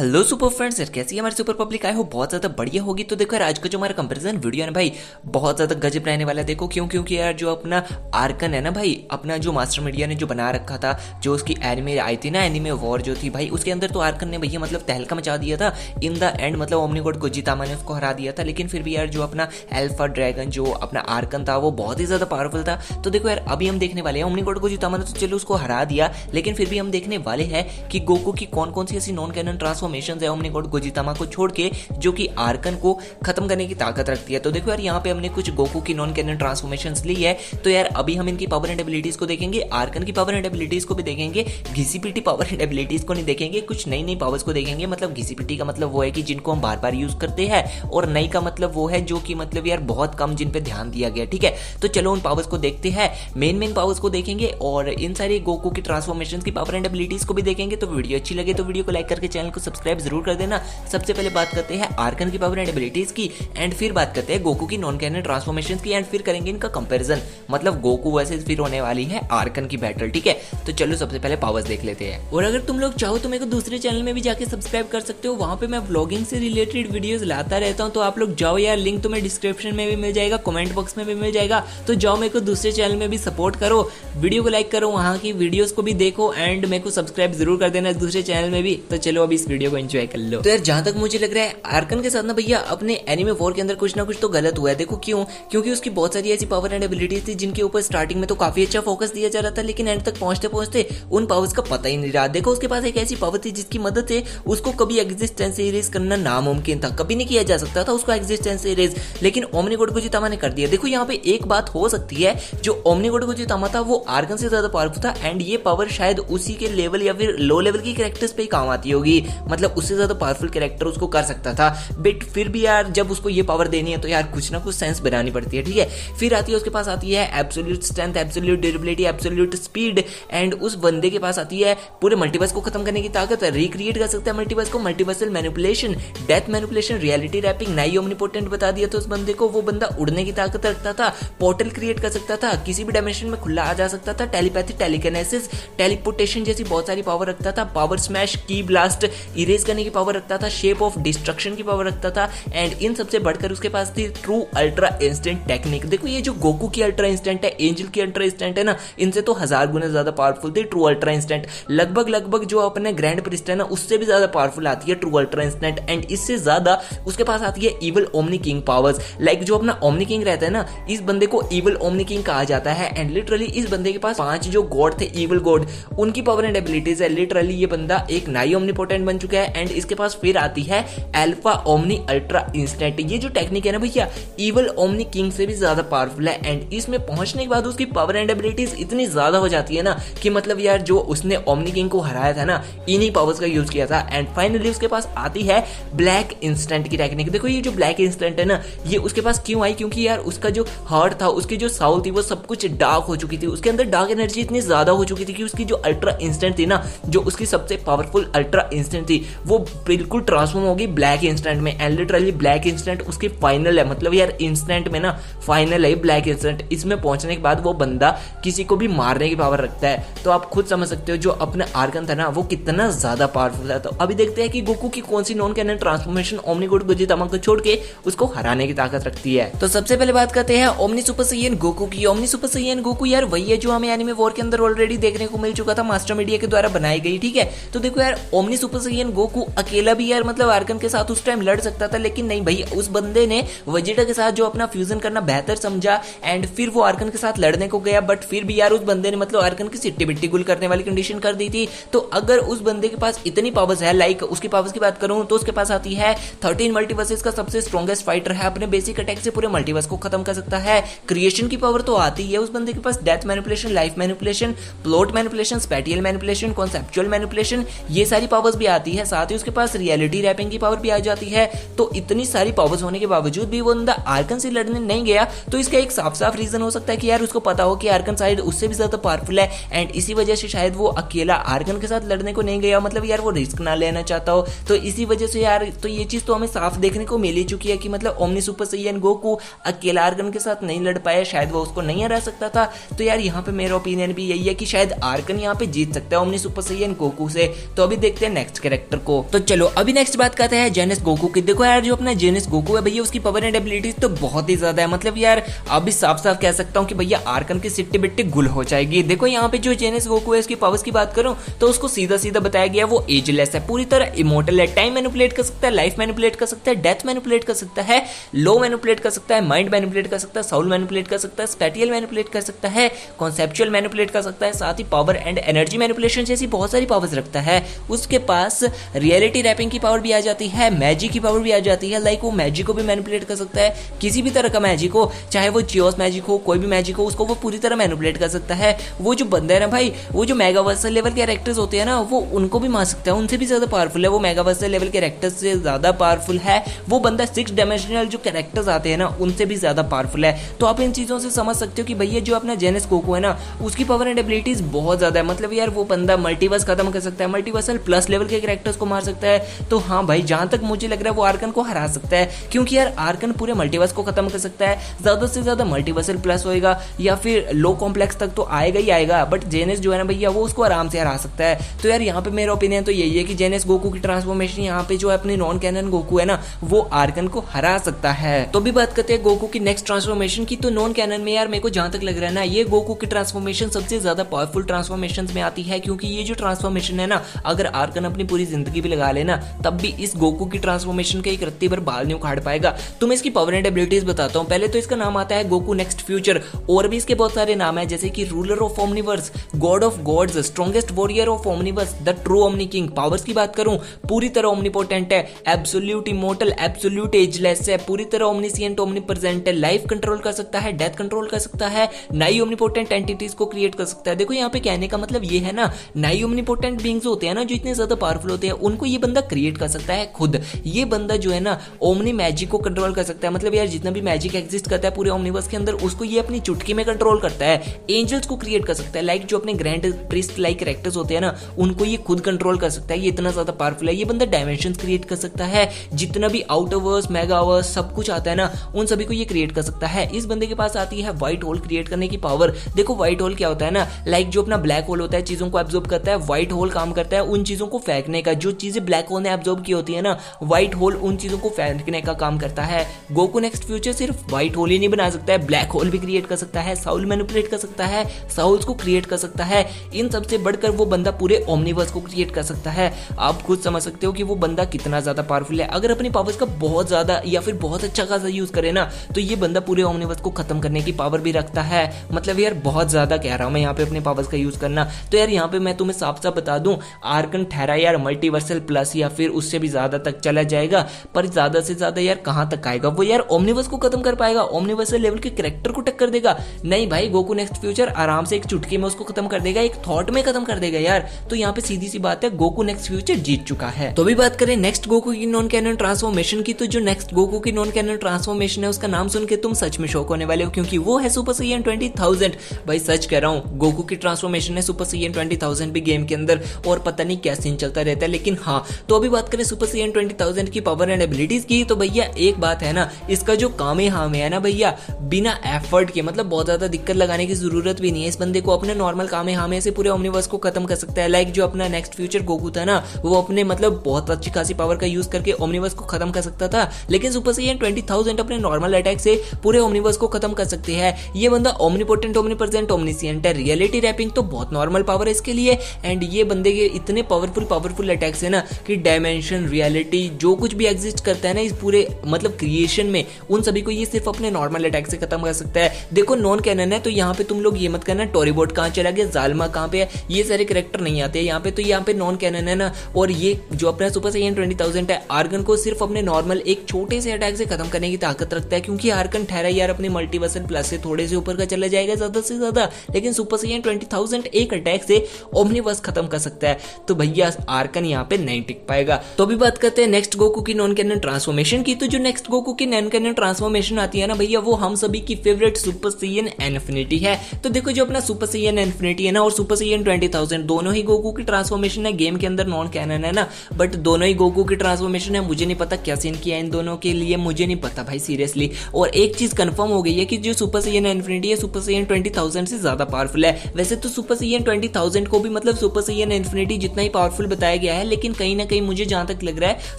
Hello super friends यार, कैसी है हमारी सुपर पब्लिक? आए हो बहुत ज़्यादा बढ़िया होगी। तो देखो यार, आज का जो हमारा कंपैरिजन वीडियो है ना भाई, बहुत ज़्यादा गजब रहने वाला है। देखो क्यों? क्योंकि यार जो अपना आर्कन है ना भाई, अपना जो मास्टर मीडिया ने जो बना रखा था, जो उसकी एनिमे आई थी ना, एनिमे वॉर जो थी भाई, उसके अंदर तो आर्कन ने भैया मतलब तहलका मचा दिया था। इन द एंड मतलब ओमनीगॉड गोजितामा ने उसको हरा दिया था। लेकिन फिर भी यार जो अपना एल्फा ड्रैगन जो अपना आर्कन था वो बहुत ही ज़्यादा पावरफुल था। तो देखो यार, अभी हम देखने वाले हैं, ओमनीगॉड गोजितामा ने तो चलो उसको हरा दिया, लेकिन फिर भी हम देखने वाले हैं कि गोकू की कौन कौन सी ऐसी नॉन कैनन ट्रांसफॉर्मेशन है ओमनीगॉड गोजितामा को छोड़ के, जो कि आर्कन को खत्म करने की ताकत रखती है। तो देखो यार, यहाँ पे हमने कुछ गोकू की नॉन कैनन ट्रांसफॉर्मेशंस ली है। तो यार अभी हम इनकी पावर एंड एबिलिटीज को देखेंगे, आर्कन की पावर एंड एबिलिटीज को भी देखेंगे, घिसीपिटी पावर एंड एबिलिटीज को नहीं देखेंगे, कुछ नई नई पावर्स को देखेंगे। मतलब घिसीपिटी का मतलब वो है कि जिनको हम बार बार यूज करते हैं, और नई का मतलब वो है जो कि मतलब यार बहुत कम जिन पे ध्यान दिया गया। ठीक है, तो चलो उन पावर्स को देखते हैं, मेन पावर्स को देखेंगे और इन सारी गोकू की ट्रांसफॉर्मेशन की पावर एंड एबिलिटीज को भी देखेंगे। तो वीडियो अच्छी लगे तो वीडियो को लाइक करके चैनल को सब्सक्राइब जरूर कर देना। सबसे पहले बात करते हैं आर्कन की पावर एंड एबिलिटीज की, एंड फिर बात करते हैं गोकू की नॉन कैनन ट्रांसफॉर्मेशन की, एंड फिर करेंगे इनका कंपैरिजन। मतलब गोकू वर्सेस फिर होने वाली है आर्कन की बैटल। ठीक है, तो चलो सबसे पहले पावर्स देख लेते हैं। और अगर तुम लोग चाहो तो मेरे को दूसरे चैनल में भी जाके सब्सक्राइब कर सकते हो, वहां पे मैं व्लॉगिंग से रिलेटेड वीडियोस लाता रहता हूं। तो आप लोग जाओ यार, लिंक तुम्हें डिस्क्रिप्शन में भी मिल जाएगा, कमेंट बॉक्स में भी मिल जाएगा। तो जाओ, मेरे को दूसरे चैनल में भी सपोर्ट करो, वीडियो को लाइक करो, वहां की वीडियोस को भी देखो, एंड मेरे को सब्सक्राइब जरूर कर देना दूसरे चैनल में भी। तो चलो अभी इस वीडियो को एंजॉय कर लो। तो यार जहां तक मुझे लग रहा है, आर्कन के साथ ना भैया अपने एनिमे वॉर के अंदर कुछ ना कुछ तो गलत हुआ है। देखो क्यों? क्योंकि उसकी बहुत सारी ऐसी पावर एंड एबिलिटीज थी जिनके ऊपर स्टार्टिंग में तो काफी अच्छा फोकस दिया जा रहा था, लेकिन एंड तक पहुंचते पहुंचते उन पावर्स का पता ही नहीं रहा। देखो उसके पास एक ऐसी पावर थी जिसकी मदद से उसको कभी एग्जिस्टेंस से इरेज करना नामुमकिन था, कभी नहीं किया जा सकता था उसको एग्जिस्टेंस से इरेज, लेकिन ओमनीगॉड गोजितामा ने कर दिया। देखो यहाँ पे एक बात हो सकती है, जो ओमनीगॉड गोजितामा था वो आर्कन से ज्यादा पावरफुल था, एंड ये पावर शायद उसी के लेवल या फिर लो लेवल की कैरेक्टर्स पे ही काम आती होगी। मतलब उससे ज्यादा पावरफुल कैरेक्टर उसको कर सकता था, बट फिर भी यार जब उसको ये पावर देनी है तो यार कुछ ना कुछ सेंस बनानी पड़ती है। ठीक है, फिर आती है उसके पास आती है absolute strength, absolute durability, absolute speed, and उस बंदे के पास आती है पूरे मल्टीवर्स को खत्म करने की ताकत, रिक्रिएट कर सकता है मल्टीवर्स को, multiversal manipulation, death manipulation, reality warping, नई ओमनीपोटेंट बता दिया था उस बंदे को। वो बंदा उड़ने की ताकत रखता था, पोर्टल क्रिएट कर सकता था, किसी भी डायमेंशन में खुला आ जा सकता था, टेलीपैथी, टेलीकिनेसिस, टेलीपोर्टेशन जैसी बहुत सारी पावर रखता था, पावर स्मैश, की ब्लास्ट, इरेज करने की पावर रखता था, शेप ऑफ डिस्ट्रक्शन की पावर रखता था, एंड इन सबसे बढ़कर उसके पास थी ट्रू अल्ट्रा इंस्टेंट टेक्निक। देखो ये जो गोकू की अल्ट्रा इंस्टेंट है, एंजल की अल्ट्रा इंस्टेंट है ना, इनसे तो 1000 गुना ज्यादा पावरफुल थी ट्रू अल्ट्रा इंस्टेंट। लगभग जो अपने ग्रैंड प्रिस्ट है ना, उससे भी ज्यादा पावरफुल आती है ट्रू अल्ट्रा इंस्टेंट, एंड इससे ज्यादा उसके पास आती है evil omni king powers. Like जो अपना ओमनी किंग रहता है ना, इस बंदे को इवल ओमनी किंग कहा जाता है, एंड लिटरली इस बंदे के पास 5 जो गॉड थे इवल गॉड, उनकी पावर एंड एबिलिटीज है। लिटरली ये बंदा एक नाई ओमनीपोटेंट बन चुका है, एंड इसके पास फिर आती है अल्फा ओमनी अल्ट्रा इंस्टेंट। ये जो टेक्निक है ना भैया, इवल ओमनी किंग से भी ज्यादा पावरफुल है, एंड इसमें पहुंचने के बाद उसकी पावर एंड एबिलिटीज इतनी ज्यादा हो जाती है ना कि मतलब यार जो उसने ओमनी किंग को हराया था ना, इन्हीं पावर्स का यूज किया था। एंड फाइनली उसके पास आती है ब्लैक इंस्टेंट की टेक्निक। देखो ये जो ब्लैक इंस्टेंट है ना, ये उसके पास क्यों आई? क्योंकि यार उसका जो हार्ट था, उसकी जो साउल थी, वो सब कुछ डार्क हो चुकी थी, उसके अंदर डार्क एनर्जी इतनी ज्यादा हो चुकी थी कि उसकी जो अल्ट्रा इंस्टेंट थी ना, जो उसकी सबसे पावरफुल अल्ट्रा इंस्टेंट थी, वो बिल्कुल ट्रांसफॉर्म होगी ब्लैक इंस्टेंट में। एंड लिटरली ब्लैक इंस्टेंट उसकी फाइनल है, मतलब यार इंस्टेंट में ना फाइनल है ब्लैक इंस्टेंट। इसमें पहुंचने के बाद वो बंदा किसी को भी मारने की पावर रखता है। तो आप खुद समझ सकते हो जो अपना आर्कन था ना, वो कितना ज्यादा पावरफुल था। तो अभी देखते हैं कि गोकू की कौन सी नॉन कैनन ट्रांसफॉर्मेशन ओमनीगॉड गोजितामा को छोड़ के उसको हराने की ताकत रखती है। तो सबसे पहले बात करते हैं ओमनी सुपर सैयन गोकू की। ओमनी सुपर सैयन गोकू यार वही है जो हमें एनिमे वॉर के अंदर ऑलरेडी देखने को मिल चुका था, मास्टर मीडिया के द्वारा बनाई गई। ठीक है, तो देखो यार ओमनी सुपर सैयन गोकू अकेला भी यार मतलब आर्कन के साथ उस टाइम लड़ सकता था, लेकिन नहीं भाई, उस बंदे ने वेजिटा के साथ जो अपना फ्यूजन करना बेहतर समझा, एंड फिर वो आर्कन के साथ लड़ने को गया। बट फिर भी यार उस बंदे ने मतलब आर्कन की सिट्टी बिट्टी गुल करने वाली कंडीशन कर दी थी। तो अगर उस बंदे के पास इतनी पावर्स है, लाइक उसकी पावर्स की बात करूं तो उसके पास आती है 13 मल्टीवर्सेस का सबसे स्ट्रॉन्गेस्ट फाइटर है, अपने बेसिक अटैक से पूरे मल्टीवर्स को खत्म कर सकता है। क्रिएशन की पावर तो आती है उस बंदे के पास, death manipulation, life manipulation, plot manipulation, spatial manipulation, conceptual manipulation, ये सारी पावर्स भी आती है। साथ ही उसके पास रियलिटी रैपिंग की पावर भी आ जाती है। तो इतनी सारी पावर्स होने के बावजूद भी वो बंदा आर्कन से लड़ने नहीं गया। तो इसका एक साफ साफ रीजन हो सकता है कि यार उसको पता हो कि आर्कन शायद उससे भी ज्यादा पावरफुल है, एंड इसी वजह से शायद वो अकेला आर्कन के साथ लड़ने को नहीं गया। मतलब यार वो रिस्क ना लेना चाहता हो, तो इसी वजह से यार तो ये चीज तो हमें साफ देखने को मिल ही चुकी है कि मतलब ओमनी सुपर सैयन गोकू अकेला आर्कन के साथ नहीं लड़ पाया, शायद वो उसको नहीं हरा सकता था। तो यार यहाँ पे मेरा ओपिनियन भी यही है कि शायद आर्कन यहाँ पे जीत सकता है ओमनी सुपर सैयन गोकू से। तो अभी देखते हैं नेक्स्ट कैरेक्टर कैरेक्टर को। तो चलो अभी नेक्स्ट बात करते हैं जेनेस गोकू की। देखो यार जो अपना जेनेस गोकू है भैया उसकी पावर एंड एबिलिटीज तो बहुत ही ज्यादा है। मतलब यार अभी साफ साफ कह सकता हूँ कि भैया आर्कन की सिट्टी बिट्टी गुल हो जाएगी। देखो यहाँ पे जो जेनेस गोकू है उसकी पावर्स की बात करूं तो उसको सीधा सीधा बताया गया वो एजलेस है, पूरी तरह इमोर्टल है, टाइम मैनिपुलेट कर सकता है, लाइफ मैनिपुलेट कर सकता है, डेथ मैनिपुलेट कर सकता है, लो मैनिपुलेट कर सकता है, माइंड मैनिपुलेट कर सकता है, साउल मैनिपुलेट कर सकता है, स्पैटियल मैनिपुलेट कर सकता है, कॉन्सेप्चुअल मैनिपुलेट कर सकता है, साथ ही पावर एंड एनर्जी मैनिपुलेशन जैसी बहुत सारी पावर्स रखता है। उसके पास रियलिटी रैपिंग की पावर भी आ जाती है, मैजिक की पावर भी आ जाती है। लाइक वो मैजिक को भी मैनिपुलेट कर सकता है, किसी भी तरह का मैजिक हो, चाहे वो चियोस मैजिक हो, कोई भी मैजिक हो, उसको वो पूरी तरह मैनिपुलेट कर सकता है। वो जो बंदा है ना भाई, वो जो मेगावर्सल लेवल के कैरेक्टर्स होते हैं ना वो उनको भी मार सकता है, उनसे भी ज्यादा पावरफुल है। वो मेगावर्सल लेवल के कैरेक्टर्स से ज्यादा पावरफुल है। वो बंदा 6 डायमेंशनल जो कैरेक्टर्स आते हैं ना उनसे भी ज्यादा पावरफुल है। तो आप इन चीजों से समझ सकते हो कि भैया जो अपना जेनेस गोकू है ना उसकी पावर एंड एबिलिटीज बहुत ज्यादा है। मतलब यार वो बंदा मल्टीवर्स खत्म कर सकता है, मल्टीवर्सल प्लस लेवल के कैरेक्टर्स को मार सकता है। तो हाँ भाई जहां तक मुझे लग रहा है वो आर्कन को हरा सकता है, क्योंकि यार आर्कन पूरे मल्टीवर्स को खत्म कर सकता है। ज्यादा से ज्यादा मल्टीवर्सल प्लस होएगा या फिर लो कॉम्प्लेक्स तक तो आएगा ही आएगा, बट जेनेस जो है ना भैया वो उसको आराम से हरा सकता है। तो यार यहाँ पे मेरा ओपिनियन तो यही है कि जेनेस गोकू की ट्रांसफॉर्मेशन यहाँ पे जो अपनी नॉन कैनन गोकू है ना वो आर्कन को हरा सकता है। तो भी बात करते हैं गोकू की नेक्स्ट ट्रांसफॉर्मेशन की। तो नॉन कैनन में यार मेरे को जहां तक लग रहा है ना ये गोकू की ट्रांसफॉर्मेशन सबसे ज्यादा पावरफुल ट्रांसफॉर्मेशन में आती है, क्योंकि ये जो ट्रांसफॉर्मेशन है ना अगर आर्कन अपनी पूरी जिंदगी भी लगा लेना तब भी इस गोकू की ट्रांसफॉर्मेशन का एक रत्ती भर बाल नहीं उखाड़ पाएगा। तो मैं इसकी पावर एंड एबिलिटीज बताता हूँ। पहले तो इसका नाम आता है गोकू नेक्स्ट फ्यूचर, और भी इसके बहुत सारे नाम है जैसे कि ruler of omniverse, god of gods, strongest warrior of omniverse, the true omni king. Powers की बात करूं पूरी तरह ओमनीपोटेंट है, एब्सोल्यूट इमोर्टल, एब्सोल्यूट एजलेस है, पूरी तरह ओमनीसिएंट ओमनीप्रेजेंट है, लाइफ कंट्रोल कर सकता है, डेथ कंट्रोल कर सकता है, नई ओमनीपोटेंट एंटिटीज को क्रिएट कर सकता है। देखो यहाँ पे कहने का मतलब ये है ना नई ओमनीपोटेंट बीइंग्स होते हैं ना जो इतने ज्यादा पावरफुल होते हैं उनको ये बंदा क्रिएट कर सकता है खुद। ये बंदा जो है ना ओमनी मैजिक को कंट्रोल कर सकता है। मतलब यार जितना भी मैजिक एग्जिस्ट करता है पूरे ओमनिवर्स के अंदर उसको ये अपनी चुटकी में कंट्रोल करता है। एंजल्स को क्रिएट कर सकता है, लाइक जो अपने ग्रैंड प्रीस्ट लाइक कैरेक्टर्स होते हैं ना उनको ये खुद कंट्रोल कर सकता है। ये इतना ज्यादा पावरफुल है। ये बंदा डायमेंशंस क्रिएट कर सकता है, जितना भी आउटरवर्स मेगावर्स सब कुछ आता है ना उन सभी को ये क्रिएट कर सकता है। इस बंदे के पास आती है व्हाइट होल क्रिएट करने की पावर। देखो व्हाइट होल क्या होता है ना, लाइक जो अपना ब्लैक होल होता है चीजों को एब्जॉर्ब करता है, व्हाइट होल काम करता है उन चीजों को फेंकने का। जो चीजें ब्लैक होल ने एब्जॉर्ब की होती है ना व्हाइट होल उन चीजों को फेंकने का काम करता है। गोकू नेक्स्ट फ्यूचर सिर्फ व्हाइट होल ही नहीं बना सकता है, ब्लैक होल भी क्रिएट कर सकता है, साउल मैनिपुलेट कर सकता है, साउल्स को क्रिएट कर सकता है। इन सबसे बढ़कर वो बंदा पूरे ओमनिवर्स को क्रिएट कर सकता है। आप खुद समझ सकते हो कि वो बंदा कितना ज्यादा पावरफुल है। अगर अपनी पावर्स का बहुत ज्यादा या फिर बहुत अच्छा खासा यूज करे ना तो ये बंदा पूरे ओमनिवर्स को खत्म करने की पावर भी रखता है। मतलब यार बहुत ज्यादा कह रहा हूं मैं यहाँ पे अपने पावर्स का यूज करना। तो यार यहाँ पे मैं तुम्हें साफ साफ बता दूं आर्कन ठहरा यार मल्टीवर्सल प्लस या फिर उससे भी ज्यादा तक चला जाएगा, पर ज्यादा से ज्यादा यार कहां तक आएगा वो। यार ओमनिवर्स को खत्म कर पाएगा, ओमनिवर्सल लेवल के कैरेक्टर को टक्कर देगा? नहीं भाई, गोकू नेक्स्ट फ्यूचर आराम से एक चुटकी में उसको खत्म कर देगा, एक थॉट में खत्म कर देगा यार। तो यहाँ पे सीधी सी बात है गोकू नेक्स्ट फ्यूचर जीत चुका है। तो भी बात करें नेक्स्ट गोकू की नॉन कैनन ट्रांसफॉर्मेशन की, तो जो नेक्स्ट गोकू की नॉन कैनन ट्रांसफॉर्मेशन है उसका नाम सुन के तुम सच में शॉक होने वाले हो, क्योंकि वो है सुपर साइयन 20000। भाई सच कह रहा हूँ गोकू की ट्रांसफॉर्मेशन है सुपर साइयन 20000 भी गेम के अंदर, और पता नहीं क्या सीन चलता रहता है। लेकिन हाँ, तो अभी बात करें सुपर साइयन 20000 की पावर एंड एबिलिटीज की, तो भैया एक बात है ना, इसका जो कामेहामे है ना भैया, बिना एफर्ट के, मतलब बहुत ज्यादा दिक्कत लगाने की जरूरत भी नहीं है। इस बंदे को अपने नॉर्मल कामेहामे से पूरे ओमनिवर्स को खत्म कर सकता है। लाइक जो अपना नेक्स्ट फ्यूचर गोकू था ना, वो अपने मतलब बहुत अच्छी खासी पावर का यूज करके ओमनिवर्स को खत्म कर सकता था, लेकिन सुपर साइयन 20000 अपने नॉर्मल अटैक से पूरे ओमनिवर्स को खत्म कर सकते हैं। ये बंदा ओमनीपोटेंट, ओमनीप्रेजेंट, ओमनीसिएंट है। रियलिटी रैपिंग तो बहुत नॉर्मल पावर है इसके लिए, एंड ये बंदे के इतने पावरफुल अटैक्स है ना कि डायमेंशन, रियलिटी, जो कुछ भी एग्जिस्ट करता है ना इस पूरे मतलब क्रिएशन में, उन सभी को ये सिर्फ अपने नॉर्मल अटैक से खत्म कर सकता है। देखो नॉन कैनन है तो यहाँ पे तुम लोग ये मत करना टोरीबोट कहाँ चला गया, जालमा कहाँ पे है, ये सारे कैरेक्टर नहीं आते यहाँ पे। तो यहाँ पे नॉन कैनन है ना, और ये जो अपना सुपर साइयन 20000 है, आर्गन को सिर्फ अपने नॉर्मल एक छोटे से अटैक से खत्म करने की ताकत रखता है, क्योंकि आर्गन ठहरा यार अपने मल्टीवर्सल प्लस से थोड़े से ऊपर का चला जाएगा ज्यादा से ज्यादा, लेकिन सुपर साइयन 20000 एक अटैक से ओमनिवर्स खत्म कर सकता है। तो भैया आर्कन यहाँ पे नहीं टिक पाएगा। तो अभी बात करते हैं नेक्स्ट गोकू की नॉन कैनन ट्रांसफॉर्मेशन की, तो जो नेक्स्ट गोकू की नॉन कैनन ट्रांसफॉर्मेशन आती है ना भैया, वो हम सभी की फेवरेट सुपर साइयन इन्फिनिटी है। तो देखो जो अपना सुपर साइयन इन्फिनिटी है ना और सुपर साइयन 20000 दोनों ही गोकू की ट्रांसफॉर्मेशन है, गेम के अंदर नॉन कैनन है ना, बट दोनों ही गोकू की ट्रांसफॉर्मेशन है। मुझे नहीं पता क्या सीन किया इन दोनों के लिए, मुझे नहीं पता भाई सीरियसली। और एक चीज कंफर्म हो गई है कि जो सुपर साइयन इन्फिनिटी है सुपर साइयन 20000 से ज्यादा पावरफुल है। वैसे तो सुपर साइयन 20000 को भी मतलब सुपर साइयन इन्फिनिटी जितना ही पावरफुल बताया गया गया है, लेकिन कहीं ना कहीं मुझे जहां तक लग रहा है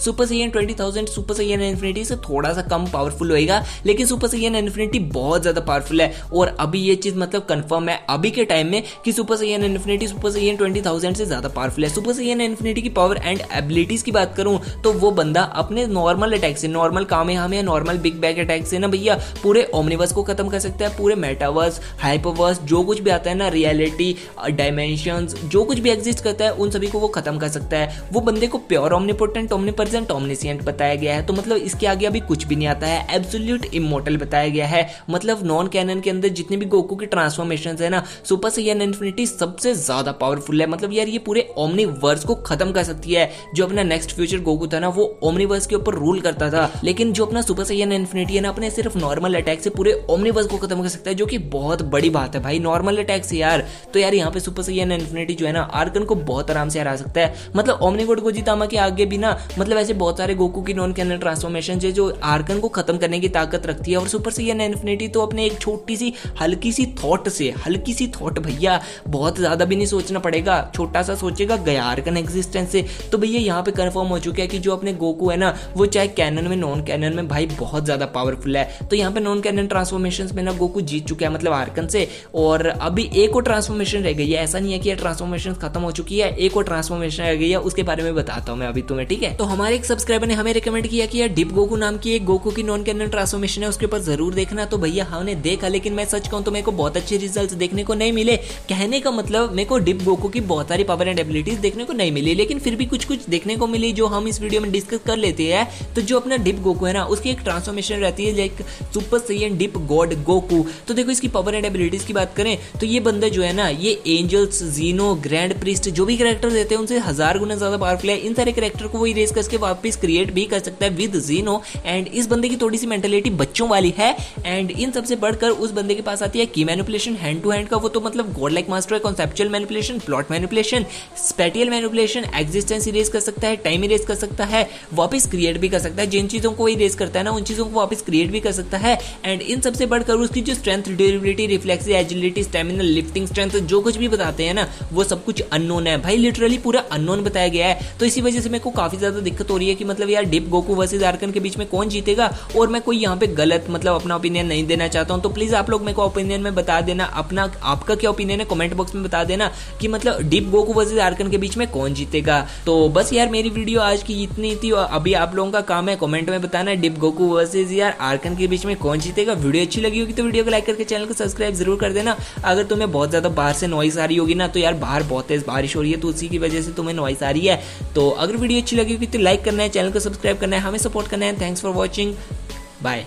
super Saiyan 20,000 super Saiyan infinity से थोड़ा सा कम पावरफुल होएगा, लेकिन सुपर साइयन इन्फिनिटी बहुत ज्यादा पावरफुल है। और अभी ये चीज मतलब कंफर्म है अभी के टाइम में कि super Saiyan infinity super Saiyan 20,000 से ज्यादा पावरफुल है। सुपर साइयन इन्फिनिटी की पावर एंड एबिलिटीज की बात करूं तो वो बंदा अपने नॉर्मल अटैक से, normal kamehameha, normal big bang attack से ना भैया पूरे ओमनिवर्स को खत्म कर सकता है, पूरे मेटावर्स, हाइपरवर्स, जो कुछ भी आता है ना, रियलिटी, डायमेंशंस, जो कुछ भी एग्जिस्ट करता है उन सभी को वो खत्म कर सकता है। वो बंदे को प्योर ओमनीपोटेंट, ओमनीप्रेजेंट, ओमनिसिएंट बताया गया है। तो मतलब इसके आगे अभी कुछ भी नहीं आता है। एब्सोल्यूट इमोर्टल बताया गया है। मतलब नॉन कैनन के अंदर जितने भी गोकू की ट्रांसफॉर्मेशंस है ना, सुपर साइयन इन्फिनिटी सबसे ज्यादा पावरफुल है। मतलब यार ये पूरे ओमनीवर्स को खत्म कर सकती है। जो अपना नेक्स्ट फ्यूचर गोकू था ना वो ओमनीवर्स के ऊपर रूल करता था, लेकिन जो अपना सुपर साइयन इन्फिनिटी है ना अपने सिर्फ नॉर्मल अटैक से पूरे ओमनीवर्स को खत्म कर सकता है, जो कि बहुत बड़ी बात है भाई, नॉर्मल अटैक से यार। तो यार यहाँ पे सुपर साइयन इन्फिनिटी जो है ना आर्कन को बहुत आराम से हरा सकता है। मतलब ओमनीगोड गोजितामा के आगे भी ना मतलब ऐसे बहुत सारे गोकू की नॉन कैनन ट्रांसफॉर्मेशन है जो आर्कन को खत्म करने की ताकत रखती है। और सुपर साइयन इन्फिनिटी तो अपने एक छोटी सी हल्की सी थॉट भैया, बहुत ज्यादा भी नहीं सोचना पड़ेगा, छोटा सा सोचेगा गया आर्कन एग्जिस्टेंस से। तो भैया यहाँ पे कंफर्म हो चुका है कि जो अपने गोकू है ना वो चाहे कैनन में नॉन कैनन में भाई बहुत ज्यादा पावरफुल है। तो यहाँ पे नॉन कैनन ट्रांसफॉर्मेशन में ना गोकू जीत चुका है मतलब आर्कन से। और अभी एक और ट्रांसफॉर्मेशन रह गई है, ऐसा नहीं है कि ये ट्रांसफॉर्मेशन खत्म हो चुकी है, एक और ट्रांसफॉर्मेशन रह गई है, उसके बारे में बताता हूँ मैं अभी तुम्हें, ठीक है। तो हमारे एक सब्सक्राइबर ने हमें रिकमेंड किया कि यार डिप गोकू नाम की एक गोकू की नॉन कैनन ट्रांसफॉर्मेशन है, उसके ऊपर जरूर देखना। तो भैया हमने देखा, लेकिन मैं सच कहूँ तो मेरे को बहुत अच्छे रिजल्ट देखने को नहीं मिले। कहने का मतलब मेरे को डिप गोकू की बहुत सारी पावर एंड एबिलिटीज देखने को नहीं मिली, लेकिन फिर भी कुछ कुछ देखने को मिली जो हम इस वीडियो में डिस्कस कर लेते हैं। तो जो अपना डिप गोकू है ना उसकी एक ट्रांसफॉर्मेशन रहती है लाइक सुपर साइयन डिप गॉड गोकू। तो देखो इसकी पावर एंड एबिलिटीज की बात करें तो ये बंदा जो है ना ये एंजल्स, जीनो, ग्रैंड प्रीस्ट जो भी कैरेक्टर रहते हैं उनसे 1000 गुना ज्यादा पावरफुल है। इन सारे कैरेक्टर को वो इरेज करके वापस क्रिएट भी कर सकता है विद जीनो। एंड इस बंदे की थोड़ी सी मेंटालिटी बच्चों वाली है। एंड इन सबसे बढ़कर उस बंदे के पास आती है की मैनिपुलेशन, हैंड टू हैंड का, वो तो मतलब गॉड लाइक मास्टर है। Conceptual manipulation, plot manipulation, spatial manipulation, existence erase कर सकता है, टाइम इरेज कर सकता है, वापस क्रिएट भी कर सकता है। जिन चीजों को इरेज करता है ना उन चीजों को वापस क्रिएट भी कर सकता है। एंड इन सबसे बढ़कर उसकी जो strength, durability, reflex, agility, stamina, lifting strength जो कुछ भी बताते हैं ना वो सब कुछ अननोन है भाई, लिटरली पूरा अननोन बताया गया है। तो इसी वजह से मेरे को काफी ज्यादा दिक्कत हो रही है कि मतलब यार डिप गोकू वर्सेस आर्कन के बीच में कौन जीतेगा। और मैं कोई यहाँ पे गलत मतलब अपना ओपिनियन नहीं देना चाहता हूँ, तो प्लीज आप लोग मेरे को ओपिनियन में बता देना अपना, आपका क्या ओपिनियन है कमेंट बॉक्स में बता देना कि मतलब डिप गोकू वर्सेस आर्कन के बीच में कौन जीतेगा। तो बस यार मेरी वीडियो आज की इतनी थी। और अभी आप लोगों का काम है कमेंट में बताना डिप गोकू वर्सेस यार आर्कन के बीच में कौन जीतेगा। वीडियो अच्छी लगी होगी तो वीडियो को लाइक करके चैनल को सब्सक्राइब जरूर कर देना। अगर तुम्हें बहुत ज्यादा बाहर से नॉइस आ रही होगी ना तो यार बाहर बहुत तेज बारिश हो रही है तो उसी की वजह से तुम्हें नॉइस आ रही है। तो अगर वीडियो अच्छी लगी होगी तो लाइक करना है, चैनल को सब्सक्राइब करना है, हमें सपोर्ट करना है। Thanks for watching, bye.